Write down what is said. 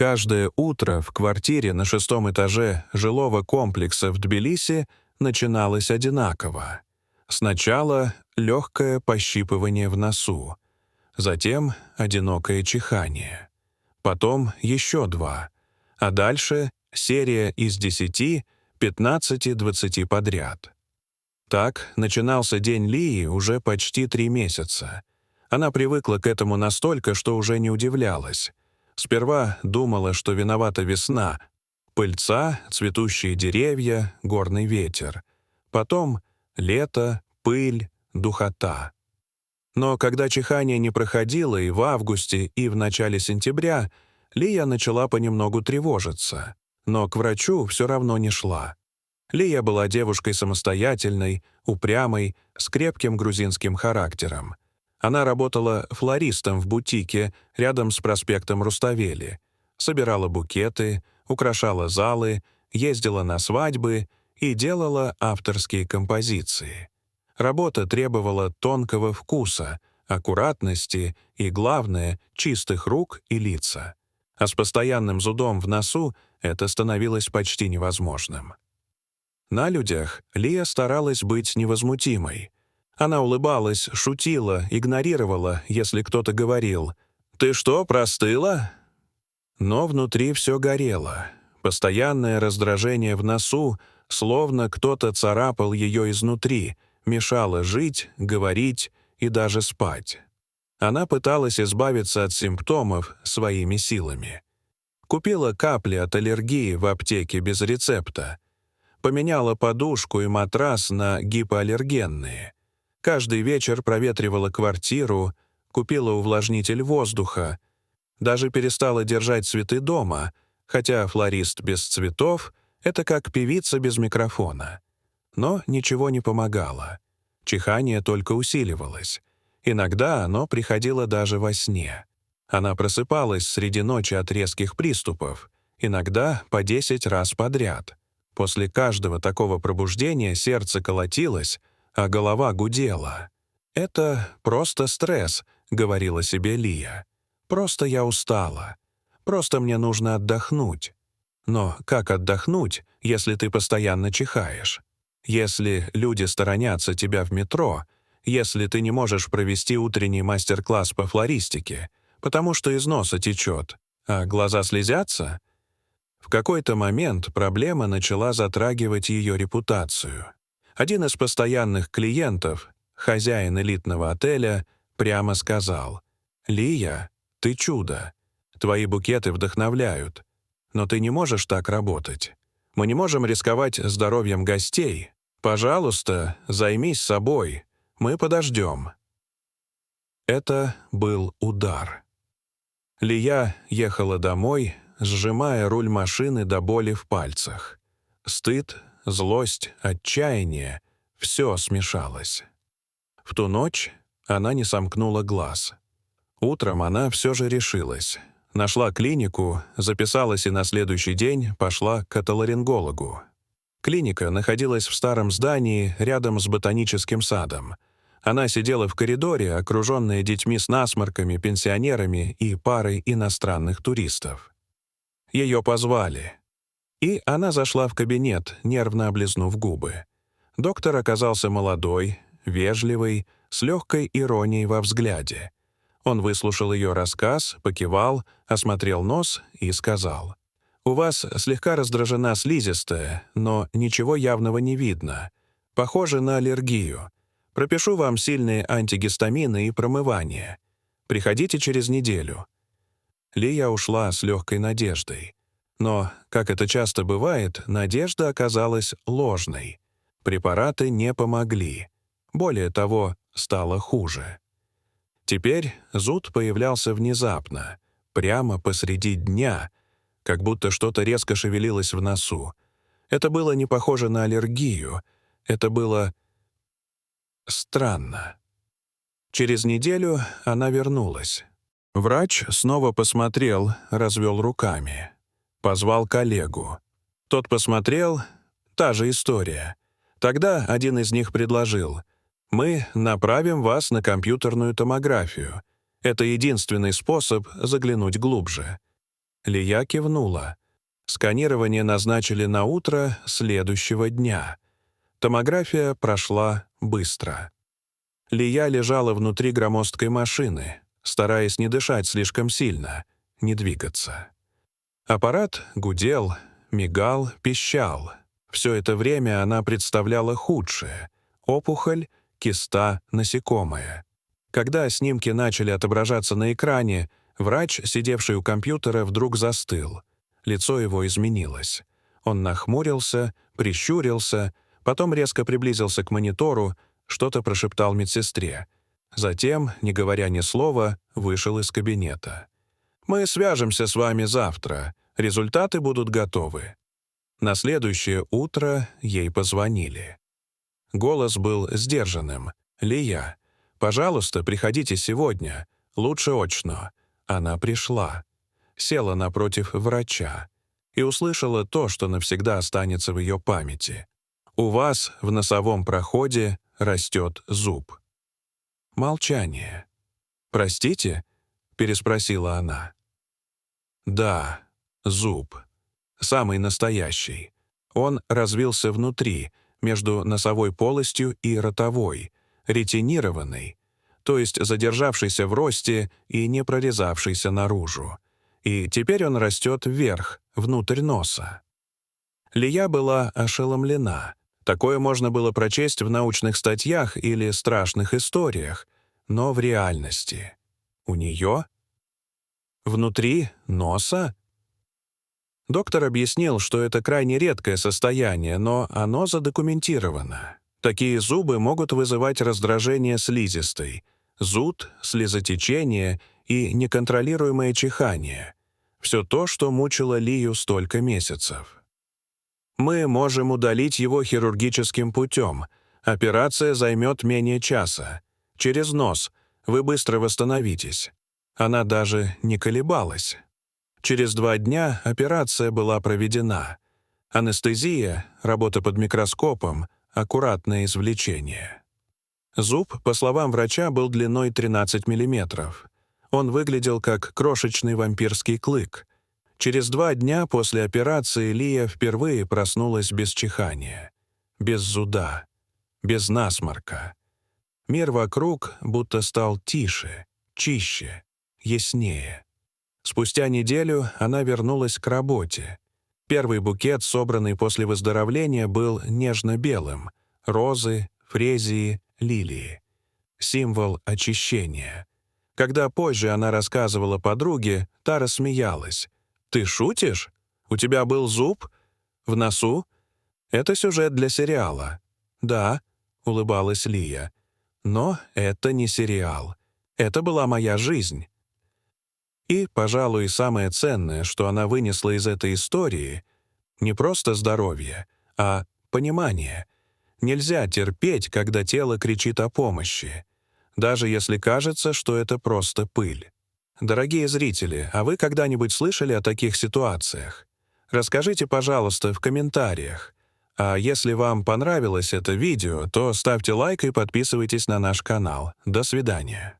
Каждое утро в квартире на 6-м этаже жилого комплекса в Тбилиси начиналось одинаково. Сначала легкое пощипывание в носу, затем одинокое чихание, потом еще 2, а дальше серия из 10, 15, 20 подряд. Так начинался день Лии уже почти 3 месяца. Она привыкла к этому настолько, что уже не удивлялась. Сперва думала, что виновата весна, пыльца, цветущие деревья, горный ветер. Потом лето, пыль, духота. Но когда чихание не проходило и в августе, и в начале сентября, Лия начала понемногу тревожиться. Но к врачу все равно не шла. Лия была девушкой самостоятельной, упрямой, с крепким грузинским характером. Она работала флористом в бутике рядом с проспектом Руставели, собирала букеты, украшала залы, ездила на свадьбы и делала авторские композиции. Работа требовала тонкого вкуса, аккуратности и, главное, чистых рук и лица. А с постоянным зудом в носу это становилось почти невозможным. На людях Лия старалась быть невозмутимой. Она улыбалась, шутила, игнорировала, если кто-то говорил: «Ты что, простыла?» Но внутри все горело. Постоянное раздражение в носу, словно кто-то царапал ее изнутри, мешало жить, говорить и даже спать. Она пыталась избавиться от симптомов своими силами. Купила капли от аллергии в аптеке без рецепта. Поменяла подушку и матрас на гипоаллергенные. Каждый вечер проветривала квартиру, купила увлажнитель воздуха. Даже перестала держать цветы дома, хотя флорист без цветов — это как певица без микрофона. Но ничего не помогало. Чихание только усиливалось. Иногда оно приходило даже во сне. Она просыпалась среди ночи от резких приступов, иногда по 10 раз подряд. После каждого такого пробуждения сердце колотилось, а голова гудела. «Это просто стресс», — говорила себе Лия. «Просто я устала. Просто мне нужно отдохнуть». Но как отдохнуть, если ты постоянно чихаешь? Если люди сторонятся тебя в метро, если ты не можешь провести утренний мастер-класс по флористике, потому что из носа течет, а глаза слезятся? В какой-то момент проблема начала затрагивать ее репутацию. Один из постоянных клиентов, хозяин элитного отеля, прямо сказал: «Лия, ты чудо. Твои букеты вдохновляют. Но ты не можешь так работать. Мы не можем рисковать здоровьем гостей. Пожалуйста, займись собой. Мы подождем». Это был удар. Лия ехала домой, сжимая руль машины до боли в пальцах. Стыд, злость, отчаяние — все смешалось. В ту ночь она не сомкнула глаз. Утром она все же решилась. Нашла клинику, записалась и на следующий день пошла к отоларингологу. Клиника находилась в старом здании рядом с ботаническим садом. Она сидела в коридоре, окруженная детьми с насморками, пенсионерами и парой иностранных туристов. Ее позвали. И она зашла в кабинет, нервно облизнув губы. Доктор оказался молодой, вежливый, с легкой иронией во взгляде. Он выслушал ее рассказ, покивал, осмотрел нос и сказал: «У вас слегка раздражена слизистая, но ничего явного не видно. Похоже на аллергию. Пропишу вам сильные антигистамины и промывание. Приходите через неделю». Лия ушла с легкой надеждой. Но, как это часто бывает, надежда оказалась ложной. Препараты не помогли. Более того, стало хуже. Теперь зуд появлялся внезапно, прямо посреди дня, как будто что-то резко шевелилось в носу. Это было не похоже на аллергию, это было странно. Через неделю она вернулась. Врач снова посмотрел, развел руками. Позвал коллегу. Тот посмотрел, та же история. Тогда один из них предложил: «Мы направим вас на компьютерную томографию. Это единственный способ заглянуть глубже». Лия кивнула. Сканирование назначили на утро следующего дня. Томография прошла быстро. Лия лежала внутри громоздкой машины, стараясь не дышать слишком сильно, не двигаться. Аппарат гудел, мигал, пищал. Все это время она представляла худшее — опухоль, киста, насекомое. Когда снимки начали отображаться на экране, врач, сидевший у компьютера, вдруг застыл. Лицо его изменилось. Он нахмурился, прищурился, потом резко приблизился к монитору, что-то прошептал медсестре. Затем, не говоря ни слова, вышел из кабинета. «Мы свяжемся с вами завтра. Результаты будут готовы». На следующее утро ей позвонили. Голос был сдержанным. «Лия, пожалуйста, приходите сегодня. Лучше очно». Она пришла. Села напротив врача и услышала то, что навсегда останется в ее памяти. «У вас в носовом проходе растет зуб». Молчание. «Простите?» — переспросила она. «Да, зуб. Самый настоящий. Он развился внутри, между носовой полостью и ротовой, ретинированный, то есть задержавшийся в росте и не прорезавшийся наружу. И теперь он растет вверх, внутрь носа». Лия была ошеломлена. Такое можно было прочесть в научных статьях или страшных историях, но в реальности. У нее? Внутри носа? Доктор объяснил, что это крайне редкое состояние, но оно задокументировано. Такие зубы могут вызывать раздражение слизистой, зуд, слезотечение и неконтролируемое чихание. Все то, что мучило Лию столько месяцев. «Мы можем удалить его хирургическим путем. Операция займет менее часа. Через нос. Вы быстро восстановитесь». Она даже не колебалась. Через 2 дня операция была проведена. Анестезия, работа под микроскопом, аккуратное извлечение. Зуб, по словам врача, был длиной 13 мм. Он выглядел как крошечный вампирский клык. Через 2 дня после операции Лия впервые проснулась без чихания, без зуда, без насморка. Мир вокруг будто стал тише, чище, яснее. Спустя неделю она вернулась к работе. Первый букет, собранный после выздоровления, был нежно-белым — розы, фрезии, лилии. Символ очищения. Когда позже она рассказывала подруге, та рассмеялась. «Ты шутишь? У тебя был зуб? В носу? Это сюжет для сериала». «Да», — улыбалась Лия. «Но это не сериал. Это была моя жизнь». И, пожалуй, самое ценное, что она вынесла из этой истории — не просто здоровье, а понимание. Нельзя терпеть, когда тело кричит о помощи, даже если кажется, что это просто пыль. Дорогие зрители, а вы когда-нибудь слышали о таких ситуациях? Расскажите, пожалуйста, в комментариях. А если вам понравилось это видео, то ставьте лайк и подписывайтесь на наш канал. До свидания.